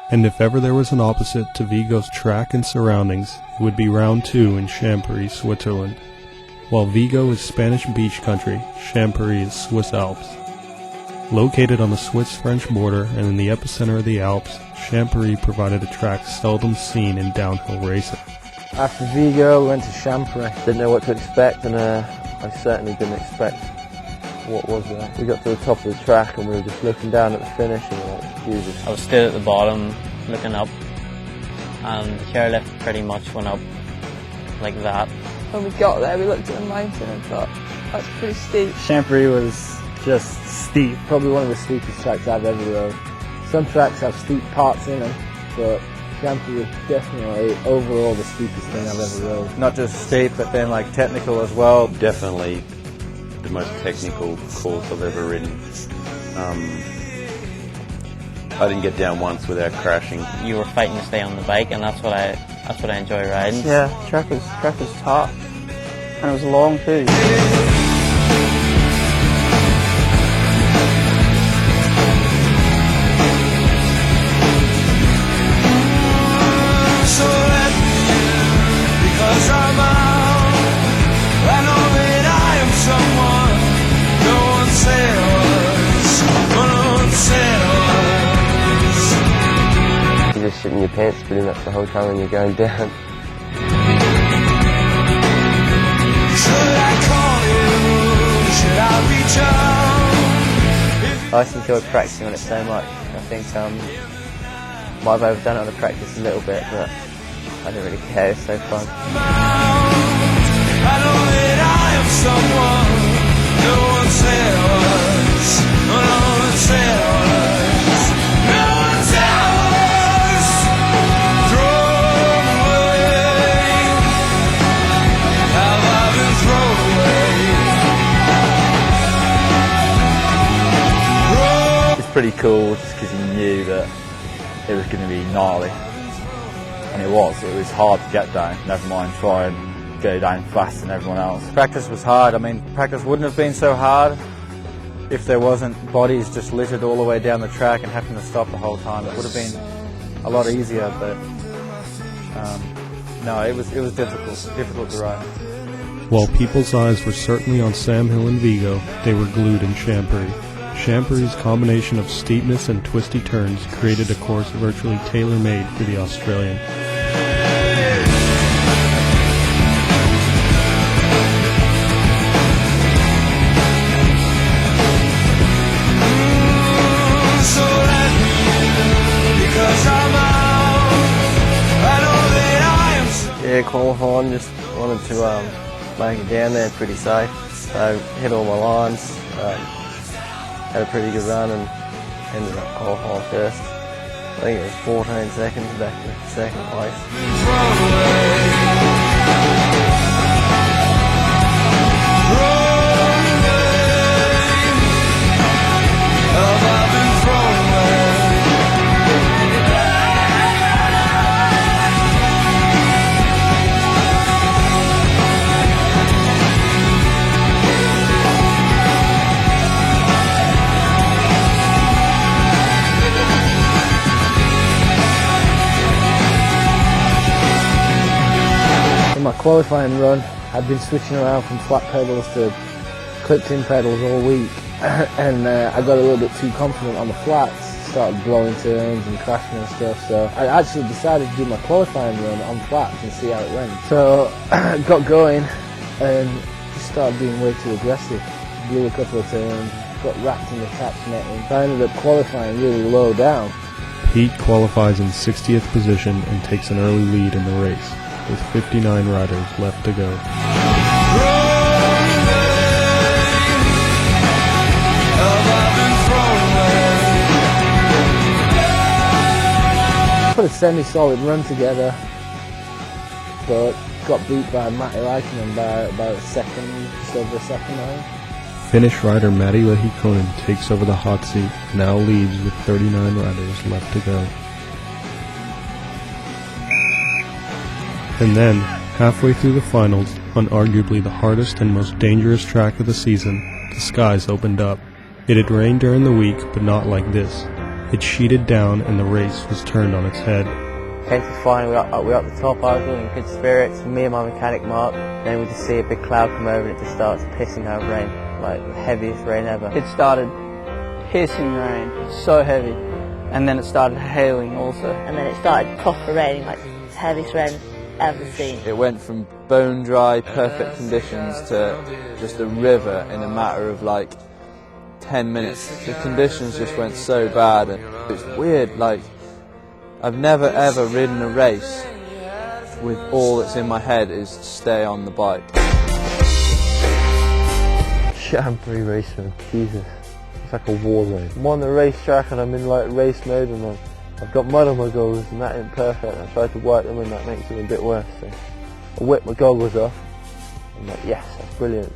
And if ever there was an opposite to Vigo's track and surroundings, it would be round 2 in Champery, Switzerland. While Vigo is Spanish beach country, Champery is Swiss Alps. Located on the Swiss-French border and in the epicenter of the Alps, Champery provided a track seldom seen in downhill racing. After Vigo, we went to Champery. Didn't know what to expect, and I certainly didn't expect what was there. We got to the top of the track and we were just looking down at the finish and we were like, Jesus. I was stood at the bottom looking up, and the chairlift pretty much went up like that. When we got there, we looked at the mountain and thought, that's pretty steep. Champery was just steep. Probably one of the steepest tracks I've ever rode. Some tracks have steep parts in them, but Champery was definitely overall the steepest thing I've ever rode. Not just steep, but then like technical as well. Definitely the most technical course I've ever ridden. I didn't get down once without crashing. You were fighting to stay on the bike, and that's what I enjoy riding. Yeah, track was tough, and it was long too. You're just shitting your pants pretty much the whole time when you're going down. I just enjoyed practicing on it so much. I think might have overdone it on the practice a little bit, but I don't really care. It's so fun. I know that I am someone no one said I was. No one said I was. No one said I was. Thrown away. Have I been thrown away? It's pretty cool just because you knew that it was going to be gnarly. And it was hard to get down, never mind try and go down faster than everyone else. Practice was hard. I mean, practice wouldn't have been so hard if there wasn't bodies just littered all the way down the track and having to stop the whole time. It would have been a lot easier, but no, it was difficult to ride. While people's eyes were certainly on Sam Hill and Vigo, they were glued in Champery. Champery's combination of steepness and twisty turns created a course virtually tailor-made for the Australian. Yeah, qualifying, just wanted to make it down there pretty safe. So hit all my lines, had a pretty good run and ended up qualifying first. I think it was 14 seconds back to second place. In my qualifying run, I'd been switching around from flat pedals to clipped-in pedals all week, and I got a little bit too confident on the flats, started blowing turns and crashing and stuff, so I actually decided to do my qualifying run on flats and see how it went. So I got going and just started being way too aggressive, blew a couple of turns, got wrapped in the catch netting. I ended up qualifying really low down. Pete qualifies in 60th position and takes an early lead in the race, with 59 riders left to go. Put a semi-solid run together, but got beat by Matty Leikinen by about a second, just over a second now. Finnish rider Matti Lehikonen takes over the hot seat, now leads with 39 riders left to go. And then, halfway through the finals, on arguably the hardest and most dangerous track of the season, the skies opened up. It had rained during the week, but not like this. it sheeted down and the race was turned on its head. Came to the final, we got the top, I was in good spirits, me and my mechanic Mark, then we just see a big cloud come over and it just starts pissing down rain, like the heaviest rain ever. It started pissing rain, so heavy, and then it started hailing also. And then it started proper raining, like the heaviest rain I've ever seen. It went from bone dry, perfect conditions to just a river in a matter of like 10 minutes. The conditions just went so bad, and it's weird, like I've never ever ridden a race with all that's in my head is stay on the bike. Champery racing, Jesus. It's like a war zone. I'm on the racetrack and I'm in like race mode and I've got mud on my goggles and that ain't perfect. I tried to wipe them and that makes them a bit worse. So I whip my goggles off. I'm like, yes, that's brilliant.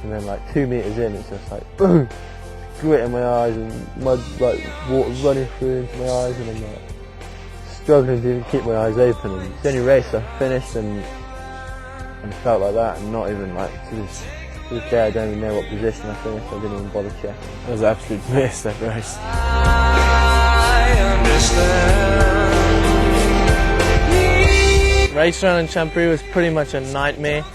And then like 2 meters in, it's just like boom, grit in my eyes and mud, like water running through into my eyes, and I'm like struggling to even keep my eyes open. And it's the only race I finished and felt like that, and not even like to this day I don't even know what position I finished. I didn't even bother checking. It was an absolute mess, that race. Race around in Champery was pretty much a nightmare.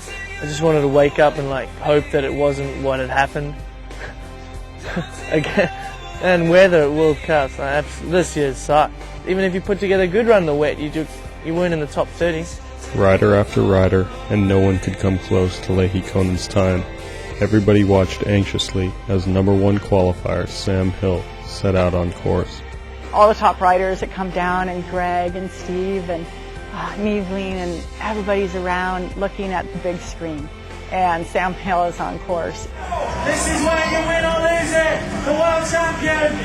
I just wanted to wake up and like hope that it wasn't what had happened. Again, and weather at World Cups, this year sucked. Even if you put together a good run in the wet, you weren't in the top 30. Rider after rider, and no one could come close to Leahy Conan's time. Everybody watched anxiously as #1 qualifier Sam Hill set out on course. All the top riders that come down, and Greg and Steve and Neveline, and everybody's around looking at the big screen. And Sam Hill is on course. This is where you win or lose it, the world champion.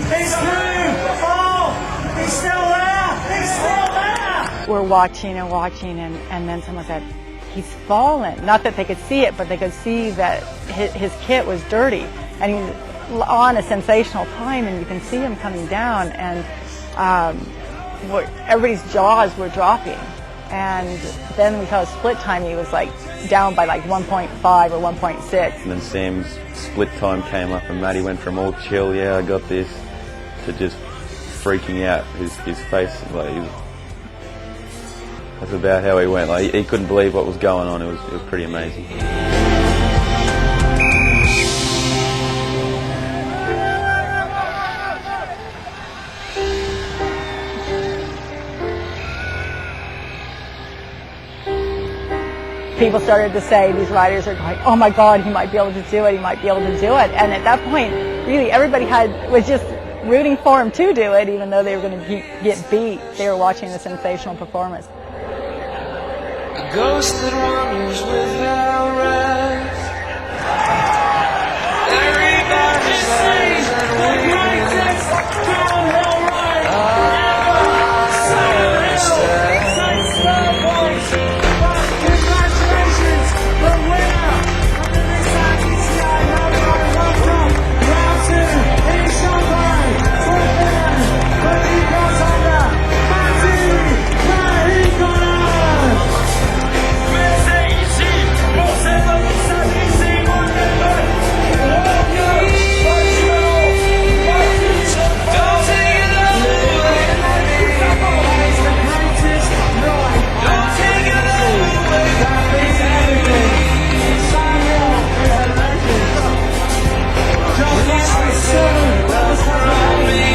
He's through. Oh, he's still there. He's still there. We're watching and watching, and then someone said, he's fallen. Not that they could see it, but they could see that his kit was dirty. And he's on a sensational time, and you can see him coming down, and everybody's jaws were dropping. And then we saw a split time, he was like down by like 1.5 or 1.6. And then Sam's split time came up and Matty went from all chill, yeah, I got this, to just freaking out. His face, like, that's about how he went. Like, he couldn't believe what was going on. It was pretty amazing. People started to say, these riders are going, oh my God, he might be able to do it, he might be able to do it. And at that point, really, everybody was just rooting for him to do it, even though they were going to get beat. They were watching the sensational performance. A ghost that wanders without rest. Everybody sees the greatest downhill ride ever. Congratulations, the winner of the Miss ITCI World Cup Round 2 in Champery, Switzerland, for the contender, Matty Conant.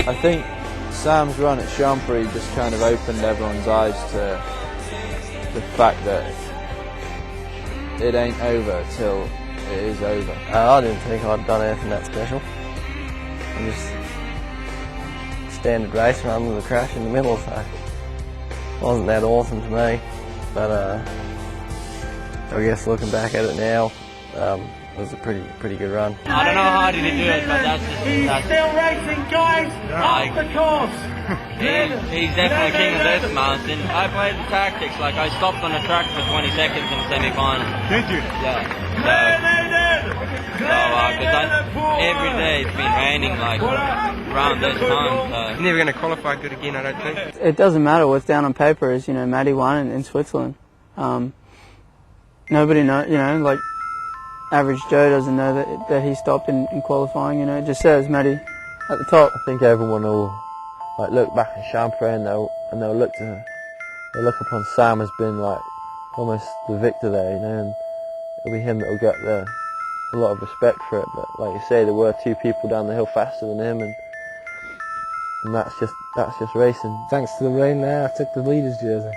I think Sam's run at Champery just kind of opened everyone's eyes to the fact that it ain't over till it is over. I didn't think I'd done anything that special. I just standard race run with a crash in the middle, so it wasn't that awesome to me. But I guess looking back at it now, it was a pretty good run. I don't know how did he do it, but that's just He's still racing, guys, off the course. he's definitely king of this mountain. I played the tactics, like I stopped on the track for 20 seconds in the semi-final. Did you? Yeah. Because every day it's been raining like around this time. So. Never going to qualify good again, I don't think. It doesn't matter what's down on paper. Is Matty won in Switzerland. Nobody knows, like average Joe doesn't know that he stopped in qualifying. It just says Matty At the top, I think everyone will like look back at champery and they'll look upon Sam as being like almost the victor there, you know, and it'll be him that will get a lot of respect for it. But like you say, there were 2 people down the hill faster than him, and that's just racing. Thanks to the rain there, I took the leader's jersey.